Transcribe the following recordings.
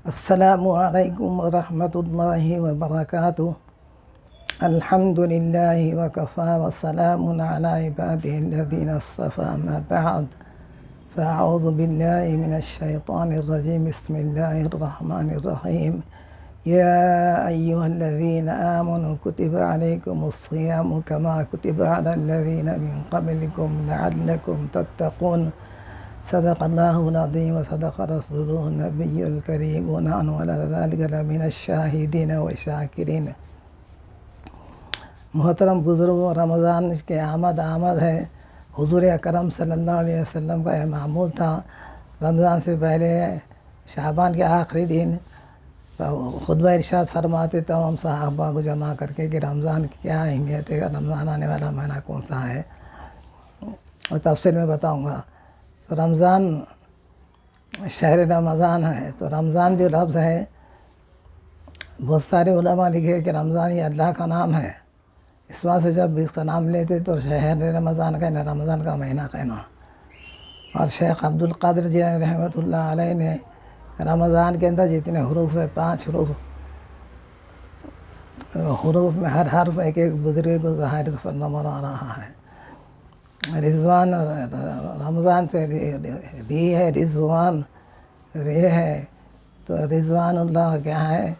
السلام علیکم ورحمۃ اللہ وبرکاتہ۔ الحمد للہ وکفیٰ وسلام علی عبادہ الذین اصطفیٰ، اما بعد فاعوذ باللہ من الشیطان الرجیم، بسم اللہ الرحمن الرحیم۔ یا ایہا الذین آمنوا کتب علیکم الصیام کما کتب علی الذین من قبلکم لعلکم تتقون۔ صدق اللہ العظیم وصدق رسولہ النبی الکریم، ونحن علی ذلک لمن الشاہدین والشاکرین۔ محترم بزرگوں، رمضان کے آمد ہے۔ حضور اکرم صلی اللہ علیہ وسلم کا یہ معمول تھا، رمضان سے پہلے شعبان کے آخری دن خطبہ ارشاد فرماتے تمام صحابہ کو جمع کر کے کہ رمضان کی کیا اہمیت ہے، رمضان آنے والا مہینہ کون سا ہے، اور تفصیل میں بتاؤں گا۔ تو رمضان شہر رمضان ہے، تو رمضان جو لفظ ہے بہت سارے علماء لکھے کہ رمضان یہ اللہ کا نام ہے، اس وجہ سے جب اس کا نام لیتے تو شہر رمضان کہنا، رمضان کا مہینہ کہنا۔ اور شیخ عبدالقادر جیلانی رحمۃ اللہ علیہ نے رمضان کے اندر جتنے حروف ہے، 5 حروف میں ہر حرف ایک ایک بزرگ کو ظاہر فرما رہا ہے۔ رضوان، رمضان سے ری ہے، رضوان رے ہے، تو رضوان اللہ کیا ہے؟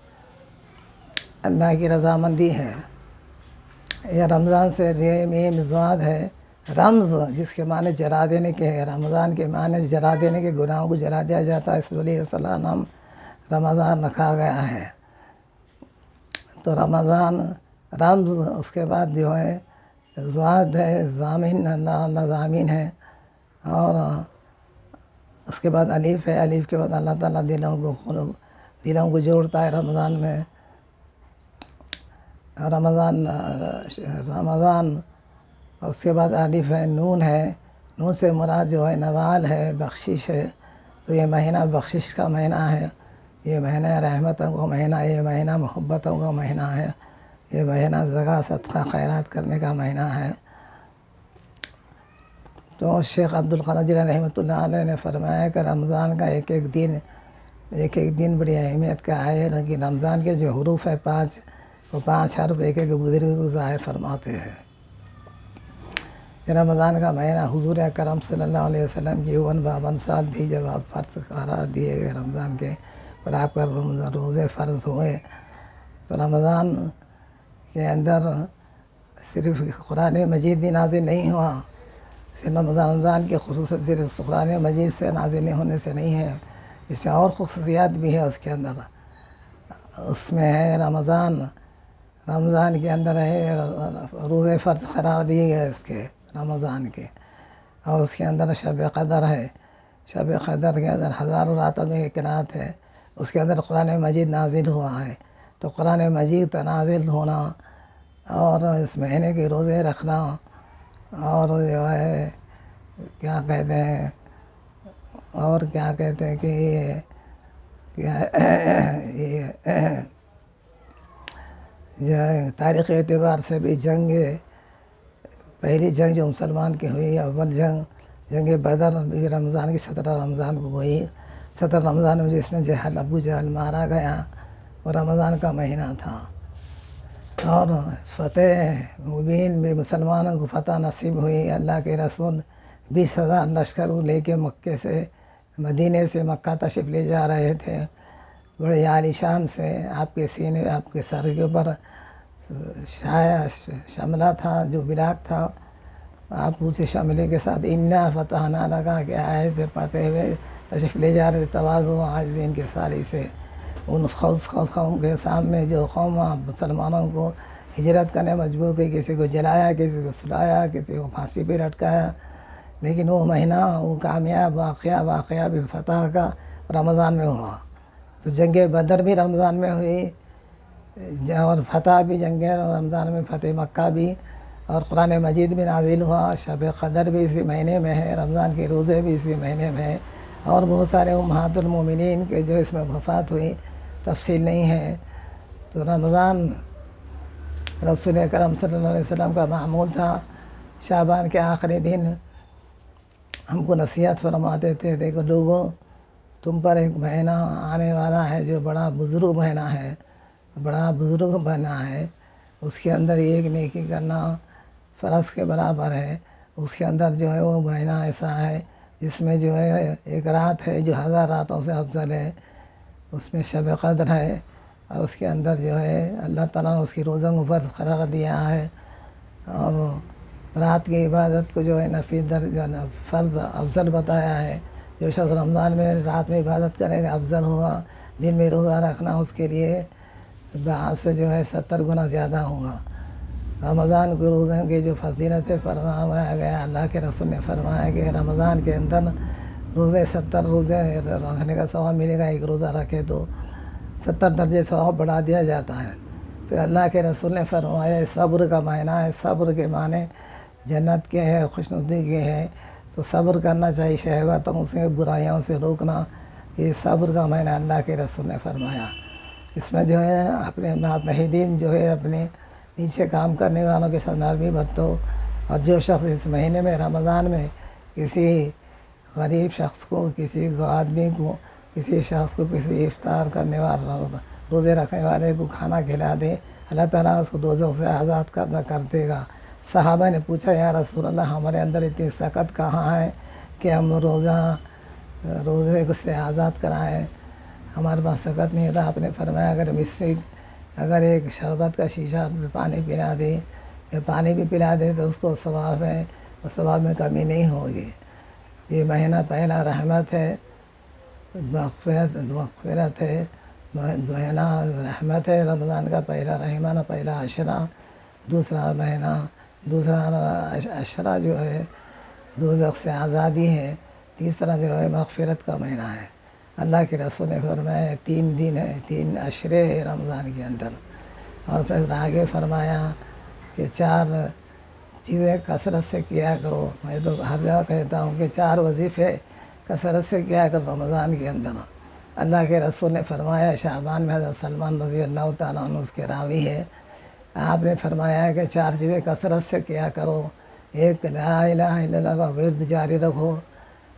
اللہ کی رضامندی ہے۔ یہ رمضان سے رے میم زواد ہے، رمز جس کے معنی جلا دینے کے ہے، رمضان کے معنی جلا دینے کے، گناہوں کو جلا دیا جاتا ہے، اس لیے صلاح نام رمضان رکھا گیا ہے۔ تو رمضان رمز، اس کے بعد جو ہے زواد ہے، ضامن، اللہ ضامن ہے، اور اس کے بعد الف ہے، الف کے بعد اللہ تعالیٰ دلوں کو جوڑتا ہے رمضان میں۔ رمضان اور اس کے بعد الف ہے، نون ہے، نون سے مراد جو ہے نوال ہے، بخشش ہے۔ تو یہ مہینہ بخشش کا مہینہ ہے، یہ مہینہ رحمتوں کا مہینہ، یہ مہینہ محبتوں کا مہینہ ہے، یہ مہینہ زکوٰۃ صدقہ خیرات کرنے کا مہینہ ہے۔ تو شیخ عبدالقادر جیلانی رحمۃ اللہ علیہ نے فرمایا کہ رمضان کا ایک ایک دن بڑی اہمیت کا ہے، لیکن رمضان کے جو حروف ہے 5، وہ 5 حرف ایک ایک بزرگ کو ظاہر فرماتے ہیں۔ یہ رمضان کا مہینہ حضور اکرم صلی اللہ علیہ وسلم کی 52 سال تھی جب آپ فرض قرار دیے گئے رمضان کے، اور آپ پر روزے فرض ہوئے۔ تو رمضان کے اندر صرف قرآن مجید بھی نازل نہیں ہوا، صرف رمضان کی خصوصیت صرف قرآن مجید سے نازل نہیں ہونے سے نہیں ہے، اس سے اور خصوصیات بھی ہے۔ اس کے اندر اس میں ہے رمضان کے اندر ہے روزے فرض قرار دیے گئے اس کے رمضان کے، اور اس کے اندر شب قدر ہے، شب قدر کے اندر ہزاروں راتوں کی ایک رات ہے، اس کے اندر قرآن مجید نازل ہوا ہے۔ تو قرآن مجید نازل ہونا اور اس مہینے کے روزے رکھنا، اور جو ہے کیا کہتے ہیں کہ یہ تاریخی اعتبار سے بھی پہلی جنگ جو مسلمان کی ہوئی، اول جنگ بدر بھی رمضان کی 17 رمضان کو ہوئی، 17 رمضان میں جس میں ابو جہل مارا گیا، وہ رمضان کا مہینہ تھا۔ اور فتح مبین بھی مسلمانوں کو فتح نصیب ہوئی۔ اللہ کے رسول 20,000 لشکر لے کے مکے سے، مدینے سے مکہ تشریف لے جا رہے تھے، بڑے عالی شان سے۔ آپ کے سینے، آپ کے سر کے اوپر شملہ تھا، جو بلاک تھا، آپ اسی شملے کے ساتھ انا فتحنا لگا کے آئے تھے پڑھتے ہوئے تشریف لے جا رہے تھے، تواضع و عاجزی ان کے ساری سے۔ اس قوم کے سامنے جو قوم مسلمانوں کو ہجرت کرنے مجبور کی، کسی کو جلایا، کسی کو سلایا، کسی کو پھانسی پہ لٹکایا، لیکن وہ مہینہ، وہ کامیاب واقعہ بھی فتح کا رمضان میں ہوا۔ تو جنگ بدر بھی رمضان میں ہوئی، اور فتح بھی جنگ رمضان میں، فتح مکہ بھی، اور قرآن مجید بھی نازل ہوا۔ شب قدر بھی اسی مہینے میں ہے، رمضان کے روزے بھی اسی مہینے میں ہے، اور بہت سارے امہات المومنین کے جو اس میں وفات ہوئی، تفصیل نہیں ہے۔ تو رمضان رسول اکرم صلی اللہ علیہ وسلم کا معمول تھا۔ شعبان کے آخری دن ہم کو نصیحت فرماتے تھے، دیکھو لوگوں، تم پر ایک مہینہ آنے والا ہے جو بڑا بزرگ مہینہ ہے، بڑا بزرگ مہینہ ہے، اس کے اندر ایک نیکی کرنا فرض کے برابر ہے۔ اس کے اندر جو ہے وہ مہینہ ایسا ہے جس میں جو ہے ایک رات ہے جو 1000 راتوں سے افضل ہے، اس میں شب قدر ہے، اور اس کے اندر جو ہے اللہ تعالیٰ نے اس کی روزوں کو فرض قرار دیا ہے، اور رات کی عبادت کو جو ہے نفی درجہ فرض افضل بتایا ہے۔ جو شخص رمضان میں رات میں عبادت کرے گا افضل ہوگا، دن میں روزہ رکھنا اس کے لیے بعد سے جو ہے 70 گنا زیادہ ہوگا۔ رمضان کے روزوں کی جو فضیلت فرمایا گیا، اللہ کے رسول نے فرمایا کہ رمضان کے اندر روزے 70 روزے رکھنے کا ثواب ملے گا، ایک روزہ رکھے تو 70 درجے ثواب بڑھا دیا جاتا ہے۔ پھر اللہ کے رسول نے فرمایا صبر کا معنی ہے، صبر کے معنی جنت کے ہے، خوشنودی کے ہے، تو صبر کرنا چاہیے، شہوتوں سے برائیوں سے روکنا، یہ صبر کا معنی اللہ کے رسول نے فرمایا۔ اس میں جو ہے اپنے ماتحدین جو ہے اپنے نیچے کام کرنے والوں کے ساتھ نرمی برتو، اور جو شخص اس مہینے میں رمضان میں کسی غریب شخص کو، کسی آدمی کو، کسی شخص کو کسی افطار کرنے والا روزے رکھنے والے کو کھانا کھلا دے، اللہ تعالیٰ اس کو دوزخ سے آزاد کر دے گا۔ صحابہ نے پوچھا یا رسول اللہ ہمارے اندر اتنی سخت کہاں ہے کہ ہم روزے سے آزاد کرائیں، ہمارے پاس سخت نہیں تھا۔ آپ نے فرمایا اگر ایک شربت کا شیشہ پانی پلا دے یا پانی بھی پلا دے تو اس کو ثواب ہے، اور ثواب میں کمی نہیں ہوگی۔ یہ مہینہ پہلا رحمت ہے، مغفرت ہے، مہینہ رحمت ہے، رمضان کا پہلا رحمانہ پہلا عشرہ، دوسرا عشرہ جو ہے دوزخ سے آزادی ہے، تیسرا جو ہے مغفرت کا مہینہ ہے۔ اللہ کے رسول نے فرمایا 3 دن ہے، 3 عشرے ہے رمضان کے اندر، اور پھر آگے فرمایا کہ 4 چیزیں کثرت سے کیا کرو۔ میں تو ہر جگہ کہتا ہوں کہ 4 وظیفے کثرت سے کیا کرو رمضان کے اندر۔ اللہ کے رسول نے فرمایا، شعبان میں حضرت سلمان رضی اللہ تعالیٰ عنہ اس کے راوی ہے، آپ نے فرمایا ہے کہ 4 چیزیں کثرت سے کیا کرو۔ ایک لا الہ الا اللہ کا ورد جاری رکھو،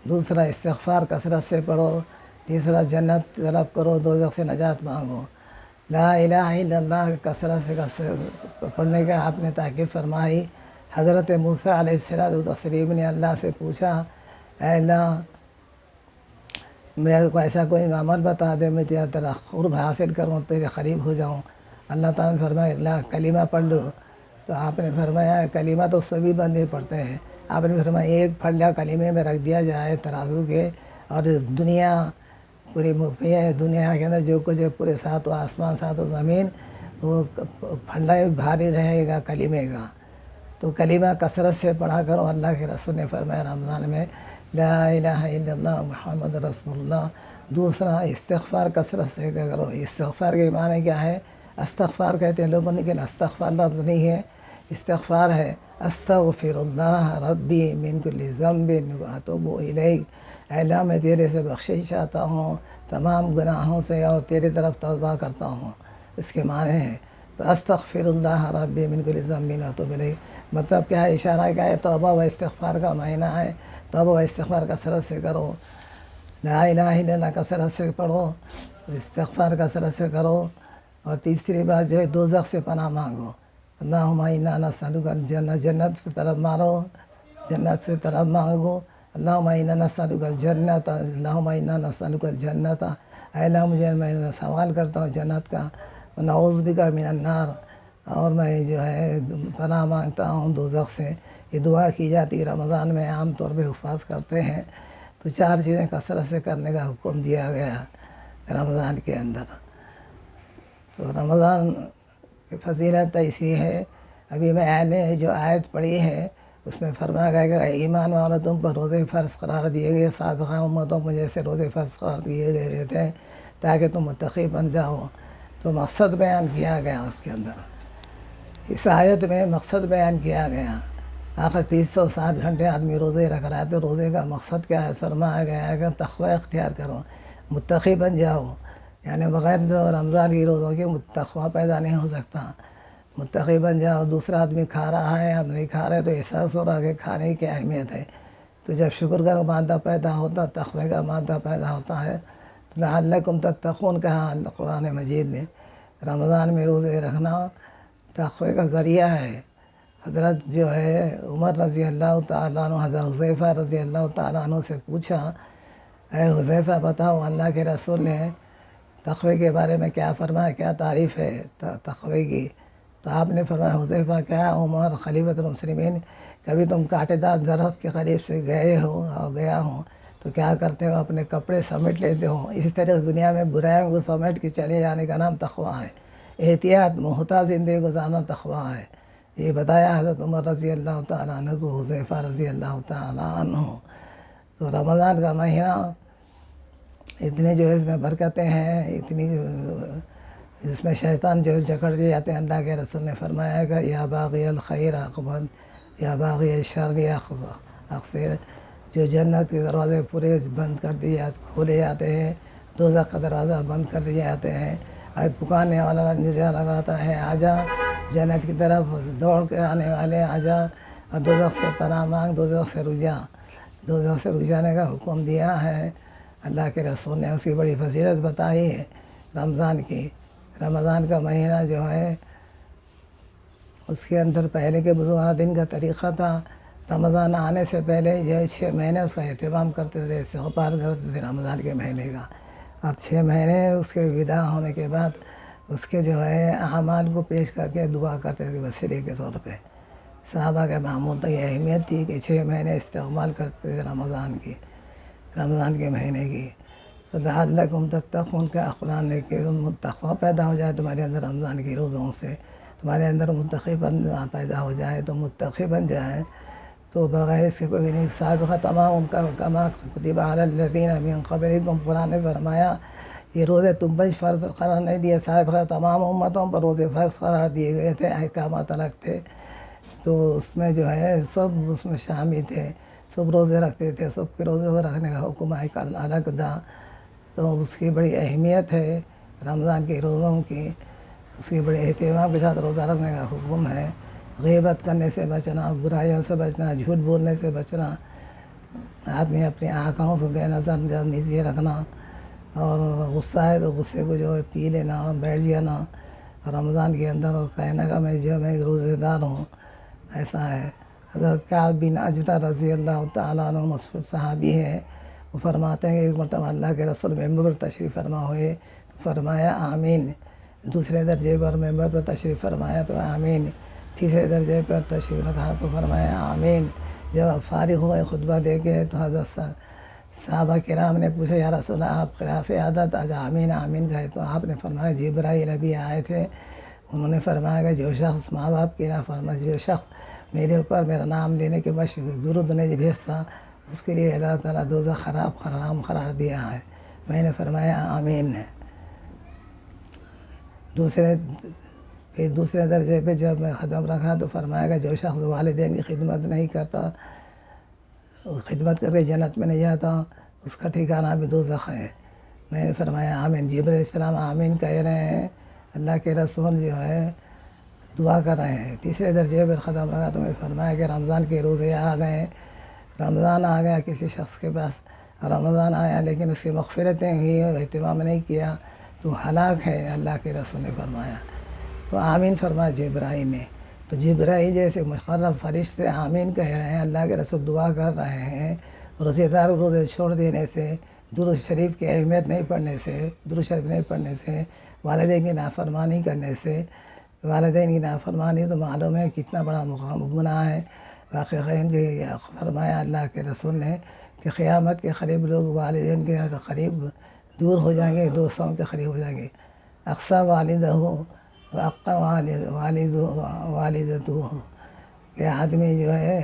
دوسرا استغفار کثرت سے پڑھو، تیسرا جنت طلب کرو، دوزخ سے نجات مانگو۔ لا الہ الا اللہ کثرت سے پڑھنے کا آپ نے تاکید فرمائی۔ حضرت موسیٰ علیہ السلام نے اللہ سے پوچھا، اے اللہ میرے کو ایسا کوئی عمل بتا دے میں تیرا قرب حاصل کروں، تیرے قریب ہو جاؤں۔ اللہ تعالیٰ نے فرمایا اللہ کلمہ پڑھ لو، تو آپ نے فرمایا کلمہ تو سبھی بندے پڑھتے ہیں، آپ نے فرمایا ایک پھلیا کلمے میں رکھ دیا جائے ترازو کے، اور دنیا پوری دنیا کے اندر جو کچھ ہے پورے 7 آسمان 7 زمین وہ پھنڈا بھاری رہے گا کلمے کا۔ تو کلمہ کثرت سے پڑھا کرو۔ اللہ کے رسول نے فرمایا رمضان میں لا الہ الا اللہ محمد رسول اللہ۔ دوسرا استغفار کثرت سے کرو۔ استغفار کے معنی کیا ہے؟ استغفار کہتے ہیں لوگوں، لیکن استغفار لفظ نہیں ہے، استغفار ہے استغفر اللہ ربی من کل ذنب واتوب الیک۔ اے اللہ میں تیرے سے بخشش چاہتا ہوں تمام گناہوں سے، اور تیرے طرف توبہ کرتا ہوں، اس کے معنی ہے۔ تو استغفر اللہ ربی من کل ذنب واتوب الیک مطلب کیا ہے؟ اشارہ کیا ہے؟ توبہ و استغفار کا معنی ہے، توبہ و استغفار کثرت سے کرو، لا الہ الا اللہ کثرت سے پڑھو، استغفار کثرت سے کرو، اور تیسری بات جو ہے دوزخ سے پناہ مانگو۔ اللہم انا نسألک الجنہ، جنت سے طلب مارو، جنت سے طلب مانگو۔ اللہم انا نسألک الجنہ، اللہم انا نسألک الجنہ، اے اللہ میں سوال کرتا ہوں جنت کا، ونعوذ بک من النار، اور میں جو ہے پناہ مانگتا ہوں دوزخ سے۔ یہ دعا کی جاتی ہے رمضان میں، عام طور پہ حفاظ کرتے ہیں۔ تو 4 چیزیں کثرت سے کرنے کا حکم دیا گیا رمضان کے اندر۔ تو رمضان کی فضیلت ایسی ہے، ابھی میں نے جو آیت پڑھی ہے اس میں فرمایا گیا کہ ایمان والوں تم پر روزے فرض قرار دیے گئے، سابقہ امتوں میں جیسے روزے فرض قرار دیے گئے تھے تاکہ تم متقی بن جاؤ۔ تو مقصد بیان کیا گیا اس کے اندر، اس آیت میں مقصد بیان کیا گیا۔ آخر 360 گھنٹے آدمی روزے رکھ رہا ہے، تو روزے کا مقصد کیا ہے؟ فرمایا گیا ہے کہ تقوی اختیار کرو، متقی بن جاؤ، یعنی بغیر رمضان کی روزوں کے تقوی پیدا نہیں ہو سکتا، متقی بن جاؤ۔ دوسرا آدمی کھا رہا ہے، ہم نہیں کھا رہے تو احساس ہو رہا ہے کہ کھانے کی اہمیت ہے، تو تو جب شکر کا مادہ پیدا ہوتا تقوی کا مادہ پیدا ہوتا ہے. تو لعلکم تتقون کہا قرآن مجید نے. رمضان میں روزے رکھنا تقوی کا ذریعہ ہے. حضرت جو ہے عمر رضی اللہ تعالیٰ عنہ حضرت حذیفہ رضی اللہ تعالیٰ عنہ سے پوچھا، اے حذیفہ بتاؤ اللہ کے رسول نے تقوی کے بارے میں کیا فرمایا، کیا تعریف ہے تقوی کی؟ تو آپ نے فرمایا حذیفہ کیا عمر خلیفۃ المسلمین، کبھی تم کانٹے دار درخت کے قریب سے گئے ہو اور گیا ہوں تو کیا کرتے ہو، اپنے کپڑے سمیٹ لیتے ہو. اسی طرح دنیا میں برائیوں کو سمیٹ کے چلے جانے کا نام تقویٰ ہے. احتیاط محتاط زندگی گزارنا تقویٰ ہے. یہ بتایا حضرت عمر رضی اللہ تعالیٰ عنہ کو، حذیفہ رضی اللہ تعالیٰ عنہ. تو رمضان کا مہینہ اتنی جو اس میں برکتیں ہیں، اتنی اس میں شیطان جو جکڑ دیے جاتے ہیں. اللہ کے رسول نے فرمایا کہ یا باغی الخیر اقبل یا باغی الشر اقصر. جو جنت کے دروازے پورے بند کر دیے کھولے جاتے ہیں، دوزخ کا دروازہ بند کر دیے جاتے ہیں. اور پکارنے والا ندا لگاتا ہے آجا جنت کی طرف، دوڑ کے آنے والے آجا، اور دوزخ سے پناہ مانگ، دوزخ سے رجا. دوزخ سے رجانے کا حکم دیا ہے اللہ کے رسول نے. اس کی بڑی فضیلت بتائی ہے رمضان کی. رمضان کا مہینہ جو ہے اس کے اندر پہلے کے بزرگانہ دن کا طریقہ تھا، رمضان آنے سے پہلے جو 6 مہینے اس کا اہتمام کرتے تھے، استغفار کرتے تھے رمضان کے مہینے کا. اور 6 مہینے اس کے ودا ہونے کے بعد اس کے جو ہے اعمال کو پیش کر کے دعا کرتے تھے وسیلے کے طور پہ. صحابہ کے معمول تک یہ اہمیت تھی کہ 6 مہینے استعمال کرتے تھے رمضان کے مہینے کی. تو لعلکم تتقون کا قرآن نے کہ تقویٰ پیدا ہو جائے تمہارے اندر رمضان کی روزوں سے، تمہارے اندر متقی پیدا ہو جائے تو متقی بن جائے. تو بغیر اس کے کوئی نہیں. سابقہ تمام ان کا کما کتب علی الذین من قبلکم، قرآن نے فرمایا یہ روزے تم پر فرض قرار نہیں دیے، سابقہ تمام امتوں پر روزے فرض قرار دیے گئے تھے، احکامات الگ تھے. تو اس میں جو ہے سب اس میں شامل تھے، سب روزے رکھتے تھے، سب کے روزے رکھنے کا حکم الگ تھا. تو اس کی بڑی اہمیت ہے رمضان کے روزوں کی. اس کی بڑے اہتمام کے ساتھ روزہ رکھنے کا حکم ہے. غیبت کرنے سے بچنا، برائیوں سے بچنا، جھوٹ بولنے سے بچنا، آدمی اپنی آنکھوں سے نظر نیچے رکھنا، اور غصہ ہے تو غصے کو جو ہے پی لینا، بیٹھ جانا رمضان کے اندر، اور کہنا کہ میں روزے دار ہوں. ایسا ہے. حضرت کعب بن عجرہ رضی اللہ تعالیٰ عنہ مشہور صحابی ہے. وہ فرماتے ہیں کہ ایک مرتبہ اللہ کے رسول ممبر پر تشریف فرما ہوئے تو فرمایا آمین. دوسرے درجے پر ممبر پر تشریف فرمایا تو آمین. تیسرے درجے پر تشریف رکھا تو فرمایا آمین. جب آپ فارغ ہوئے خطبہ دے کے تو حضرت صحابہ کرام نے پوچھا یا رسول اللہ آپ خلاف عادت آج آمین آمین کہے؟ تو آپ نے فرمایا جبرائیل ابھی آئے تھے، انہوں نے فرمایا کہ جو شخص ماں باپ کی نافرمانی، جو شخص میرے اوپر میرا نام لینے کے بعد درود نہیں بھیجتا اس کے لیے اللہ تعالیٰ دوزخ حرام قرار دیا ہے. میں نے فرمایا آمین ہے. دوسرے درجے پہ جب میں قدم رکھا تو فرمایا کہ جو شخص والدین کی خدمت نہیں کرتا، خدمت کر کے جنت میں نہیں جاتا، اس کا ٹھکانہ بھی دوزخ ہے. میں نے فرمایا آمین. جبرائیل علیہ السلام آمین کہہ رہے ہیں، اللہ کے رسول جو ہے دعا کر رہے ہیں. تیسرے درجے پر قدم رکھا تو میں فرمایا کہ رمضان کے روزے آ گئے. رمضان آ گیا، کسی شخص کے پاس رمضان آیا لیکن اس کی مغفرتیں ہوئی، اہتمام نہیں کیا تو ہلاک ہے، اللہ کے رسول نے فرمایا. تو آمین فرمایا جبرائیل نے. تو جبرائیل جیسے مقرب فرشتے آمین کہہ رہے ہیں، اللہ کے رسول دعا کر رہے ہیں. روزے دار روزے چھوڑ دینے سے، درود شریف کی اہمیت نہیں پڑھنے سے، درود شریف نہیں پڑھنے سے، والدین کی نافرمانی کرنے سے. والدین کی نافرمانی تو معلوم ہے کتنا بڑا گناہ ہے. واقعی کہ فرمایا اللہ کے رسول نے کہ قیامت کے قریب لوگ والدین کے قریب دور ہو جائیں گے، دوستوں کے قریب ہو جائیں گے. اقصیٰ والدہ واقع والدتہ، کہ آدمی جو ہے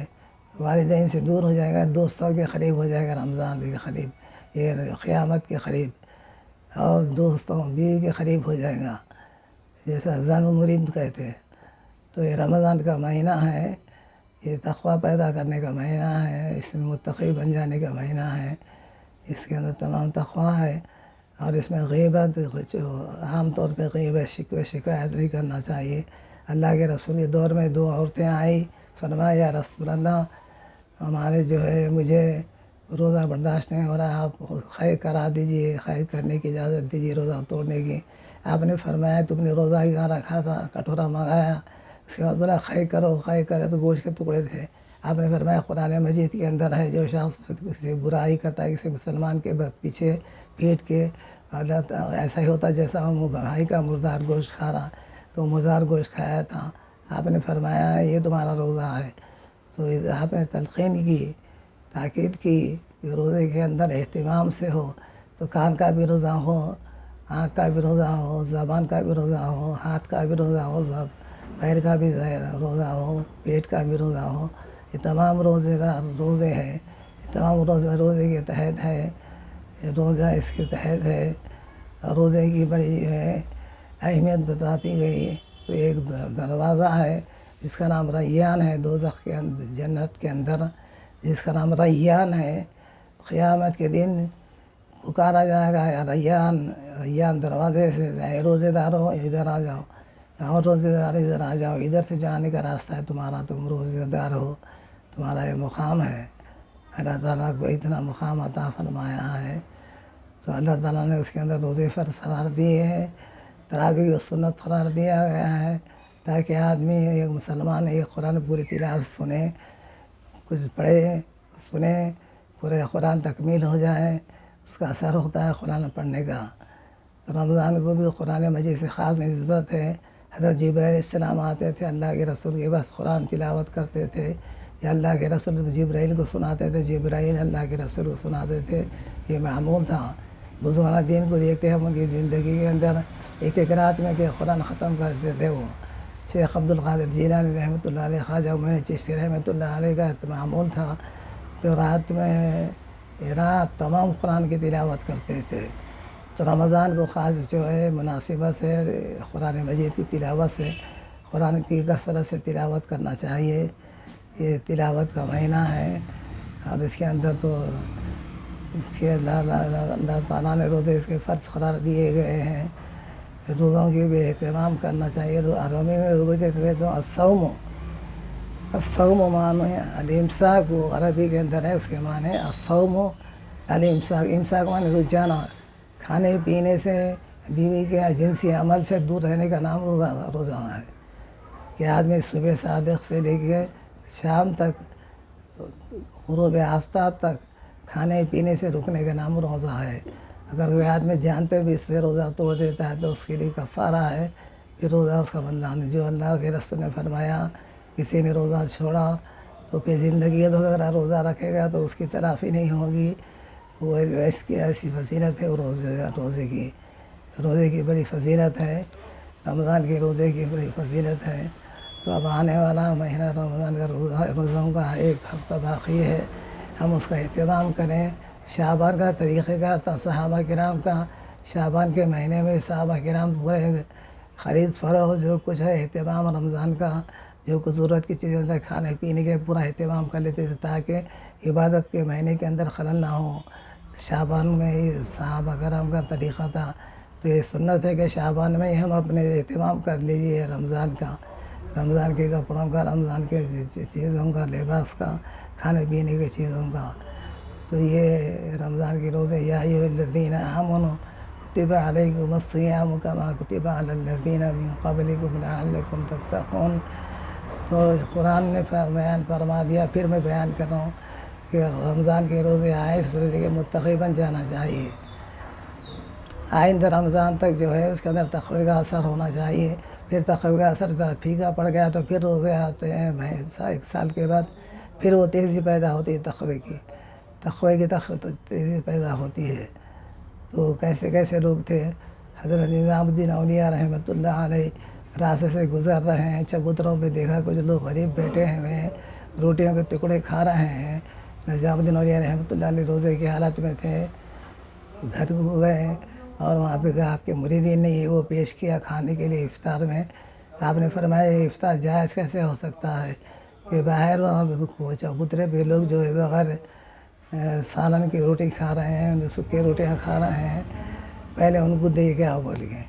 والدین سے دور ہو جائے گا، دوستوں کے قریب ہو جائے گا رمضان کے قریب، یہ قیامت کے قریب، اور دوستوں بیوی کے قریب ہو جائے گا جیسا زن المرید کہتے ہیں. تو یہ رمضان کا مہینہ ہے، یہ تقویٰ پیدا کرنے کا مہینہ ہے، اس میں متقی بن جانے کا مہینہ ہے. اس کے اندر تمام تقویٰ ہے. اور اس میں غیبت، عام طور پہ غیبت شکایت نہیں کرنا چاہیے. اللہ کے رسول کے دور میں 2 عورتیں آئی، فرمایا یا رسول اللہ ہمارے جو ہے مجھے روزہ برداشت نہیں ہو رہا، آپ خیر کرا دیجیے، خیر کرنے کی اجازت دیجیے روزہ توڑنے کی۔ آپ نے فرمایا تم نے روزہ ہی کہاں رکھا تھا، کٹورا منگایا، اس کے بعد بولا خیر کرو، خیر کرے تو گوشت کے ٹکڑے تھے۔ آپ نے فرمایا قرآن مجید کے اندر ہے جو شخص کسی برائی کرتا ہے کسی مسلمان کے پیچھے پیٹ کے، اللہ ایسا ہی ہوتا جیسا وہ بھائی کا مردار گوشت کھا رہا، تو مردار گوشت کھایا تھا۔ آپ نے فرمایا یہ تمہارا روزہ ہے۔ تو آپ نے تلقین کی، تاکید کی کہ روزے کے اندر اہتمام سے ہو، تو کان کا بھی روزہ ہو، آنکھ کا بھی روزہ ہو، زبان کا بھی روزہ ہو، ہاتھ کا بھی روزہ ہو، پیر کا بھی روزہ ہو، پیٹ کا بھی روزہ ہو۔ یہ تمام روزے ہیں، یہ تمام روزے کے تحت ہے، روزہ اس کے تحت ہے۔ روزے کی بڑی اہمیت بتاتی گئی۔ تو ایک دروازہ ہے جس کا نام ریان ہے دوزخ کے اندر، جنت کے اندر، جس کا نام ریان ہے۔ قیامت کے دن پکارا جائے گا یا ریان، ریان دروازے سے، اے روزے دارو ادھر آ جاؤ، اور روزے دار ادھر آ جاؤ، ادھر سے جانے کا راستہ ہے تمہارا، تم روزے دار ہو، تمہارا یہ مقام ہے۔ اللہ تعالیٰ کو اتنا مقام عطا فرمایا ہے، تو اللہ تعالیٰ نے اس کے اندر روزے فرض قرار دیے ہیں، تراویح و سنت قرار دیا گیا ہے، تاکہ آدمی ایک مسلمان ایک قرآن پوری تلاوت سنے، کچھ پڑھے سنے، پورے قرآن تکمیل ہو جائے، اس کا اثر ہوتا ہے قرآن پڑھنے کا۔ رمضان کو بھی قرآن مجید سے خاص نسبت ہے۔ حضرت جبرائیل علیہ السلام آتے تھے اللہ کے رسول کے پاس، قرآن تلاوت کرتے تھے، یا اللہ کے رسول جبرائیل کو سناتے تھے، جبرائیل اللہ کے رسول کو سناتے تھے، یہ معمول تھا۔ بزرگان دین کو دیکھتے ہیں ان کی زندگی کے اندر ایک ایک رات میں کہ قرآن ختم کرتے تھے وہ۔ شیخ عبدالقادر جیلانی رحمۃ اللہ علیہ، خواجہ معین چشتی رحمۃ اللہ علیہ کا معمول تھا، تو رات میں رات تمام قرآن کی تلاوت کرتے تھے۔ تو رمضان کو خاص جو ہے مناسبت سے قرآن مجید کی تلاوت سے، قرآن کی کثرت سے تلاوت کرنا چاہیے۔ یہ تلاوت کا مہینہ ہے، اور اس کے اندر تو اس کے اللہ تعالیٰ نے روزے اس کے فرض قرار دیے گئے ہیں۔ روزوں کی بھی اہتمام کرنا چاہیے۔ عربی میں روزے کے کہتے ہیں الصوم، الصوم معنی الامساک، عربی کے اندر ہے، اس کے معنی الصوم الامساک، امساک معنی رجحانہ، کھانے پینے سے، بیوی کے جنسی عمل سے دور رہنے کا نام روزہ ہے، کہ آدمی صبح صادق سے لے کے شام تک، غروب آفتاب تک کھانے پینے سے رکنے کا نام روزہ ہے۔ اگر کوئی آدمی جانتے بھی اس سے روزہ توڑ دیتا ہے تو اس کے لیے کفارہ ہے، پھر روزہ اس کا بندہ نہیں۔ جو اللہ کے رسول نے فرمایا کسی نے روزہ چھوڑا تو پھر زندگی بغیر روزہ رکھے گا تو اس کی تلافی نہیں ہوگی، وہ اس کی ایسی فضیلت ہے وہ روزے کی بڑی فضیلت ہے، رمضان کے روزے کی بڑی فضیلت ہے۔ تو اب آنے والا مہینہ رمضان کا روزوں کا ایک ہفتہ باقی ہے، ہم اس کا اہتمام کریں۔ شعبان کا طریقہ کا تھا صحابہ کرام کا، شعبان کے مہینے میں صحابہ کرام پورے خرید فروخت جو کچھ ہے اہتمام رمضان کا، جو کچھ ضرورت کی چیزیں تھے کھانے پینے کے پورا اہتمام کر لیتے تھے، تاکہ عبادت کے مہینے کے اندر خلل نہ ہو۔ شعبان میں ہی صحابہ کرام کا طریقہ تھا، تو یہ سنت ہے کہ شعبان میں ہی ہم اپنے اہتمام کر لیجیے رمضان کا، رمضان کے کپڑوں کا، رمضان کے چیزوں کا، لباس کا، کھانے پینے کی چیزوں کا۔ تو یہ رمضان کے روزے یا ایھا الذین آمنوا کتب علیکم الصیام کما کتب علی الذین من قبلکم لعلکم تتقون۔ تو قرآن نے بیان فرما دیا، پھر میں بیان کر رہا ہوں کہ رمضان کے روزے آئے اس روزے کے متقی بن جانا چاہیے۔ آئندہ رمضان تک جو ہے اس کے اندر تقوی کا اثر ہونا چاہیے، پھر تقوی کا اثر ذرا پھیکا پڑ گیا تو پھر روزے آتے ہیں، ایک سال کے بعد پھر وہ تیزی پیدا ہوتی ہے، تقوی کی تیزی پیدا ہوتی ہے۔ تو کیسے کیسے لوگ تھے، حضرت نظام الدین اولیاء رحمۃ اللہ علیہ راستے سے گزر رہے ہیں، چبوتروں پہ دیکھا کچھ لوگ غریب بیٹھے ہوئے ہیں، روٹیوں کے ٹکڑے کھا رہے ہیں۔ نظام الدین اولیاء رحمۃ اللہ علیہ روزے کی حالت میں تھے، گھر کو گئے اور وہاں پہ آپ کے مریدین نے وہ پیش کیا کھانے کے لیے افطار میں۔ آپ نے فرمایا یہ افطار جائز کیسے ہو سکتا ہے کہ باہر وہاں پہ چبوترے پہ لوگ جو ہے بغیر سالن کی روٹی کھا رہے ہیں، سکے روٹیاں کھا رہے ہیں، پہلے ان کو دے کیا بول گئے۔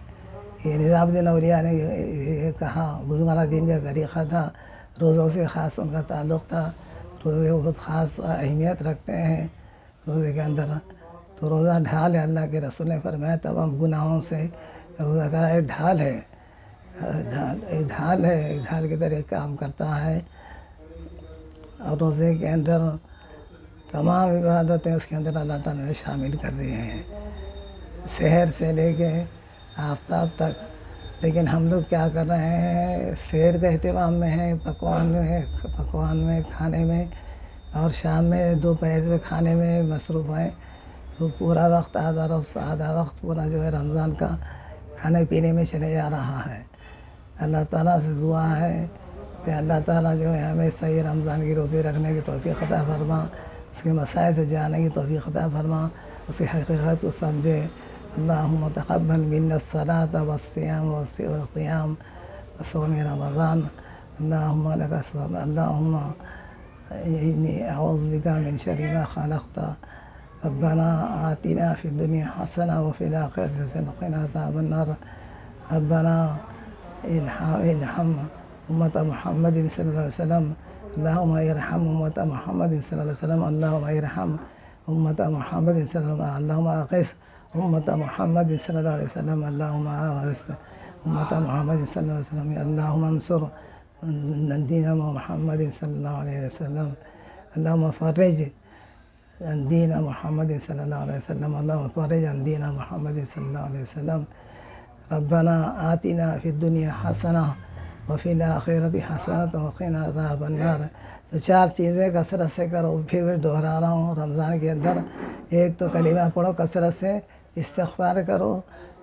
یہ نظام الدین اولیاء نے یہ کہا، بزرگان دین کا طریقہ تھا، روزوں سے خاص ان کا تعلق تھا۔ روزے بہت خاص اہمیت رکھتے ہیں روزے کے اندر. تو روزہ ڈھال ہے. اللہ کے رسول نے فرمایا تمام گناہوں سے روزہ کا ایک ڈھال ہے. ڈھال ہے، ایک ڈھال کی طرح کام کرتا ہے. اور روزے کے اندر تمام عبادتیں اس کے اندر اللہ تعالیٰ نے شامل کر دی ہیں، سحر سے لے کے آفتاب تک. لیکن ہم لوگ کیا کر رہے ہیں، سحر کا اہتمام میں ہیں، پکوان میں کھانے میں، اور شام میں دوپہر سے کھانے میں مصروف ہیں. تو پورا وقت آدھا وقت پورا جو ہے رمضان کا کھانے پینے میں چلے جا رہا ہے. اللہ تعالیٰ سے دعا ہے کہ اللہ تعالیٰ جو ہے ہمیں صحیح رمضان کی روزے رکھنے کی توفیق عطا فرما، اس کے مسائل سے جانے کی توفیق عطا فرما، اس کی حقیقت کو سمجھے. اللہم تقبل منا الصلاة والصیام والقیام وصوم رمضان. اللہم لک الصلاۃ. اللہم انی اعوذ بک من شر ما خلقت. ربنا آتنا فی الدنیا حسنہ وفی الآخرۃ حسنہ وقنا عذاب النار. ربنا ارحم امت محمد صلی اللہ علیہ وسلم. اللہم ارحم امت محمد صلی اللہ علیہ وسلم. اللہم ارحم امت محمد صلی اللہ علیہ وسلم. اللہم اغث امت محمد صلی اللہ علیہ وسلم. اللہم اغث امت محمد صلی اللہ علیہ وسلم. اللہم انصر دین محمد صلی اللہ علیہ وسلم. اللہم فرج دین محمد صلی اللہ علیہ وسلم. اللہم فرج دین محمد صلی اللہ علیہ وسلم. ربنا آتنا فی الدنیا حسنہ وفی الآخرۃ حسنۃ وقنا عذاب النار. تو 4 چیزیں کثرت سے کرو. پھر دہرا رہا ہوں رمضان کے اندر. ایک تو کلمہ پڑھو کثرت سے، استغفار کرو،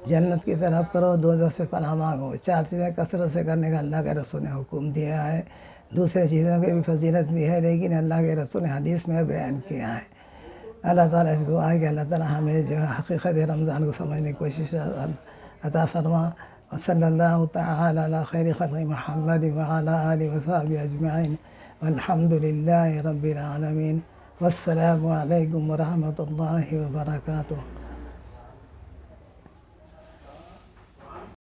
جنت کی طرف کرو، دوزخ سے پناہ مانگو. 4 چیزیں کثرت سے کرنے کا اللہ کے رسول نے حکم دیا ہے. دوسرے چیزوں کی بھی فضیلت بھی ہے، لیکن اللہ کے رسول نے حدیث میں بیان کیا ہے. اللہ تعالیٰ سے دعا ہے کہ اللہ تعالیٰ ہمیں جو ہے حقیقت رمضان کو سمجھنے کی کوشش عطا فرما. وصلی اللہ تعالی علی خیر خلق محمد وعلی آلہ وصحبہ اجمعین والحمد للہ رب العالمین. والسلام علیکم ورحمۃ اللہ وبرکاتہ.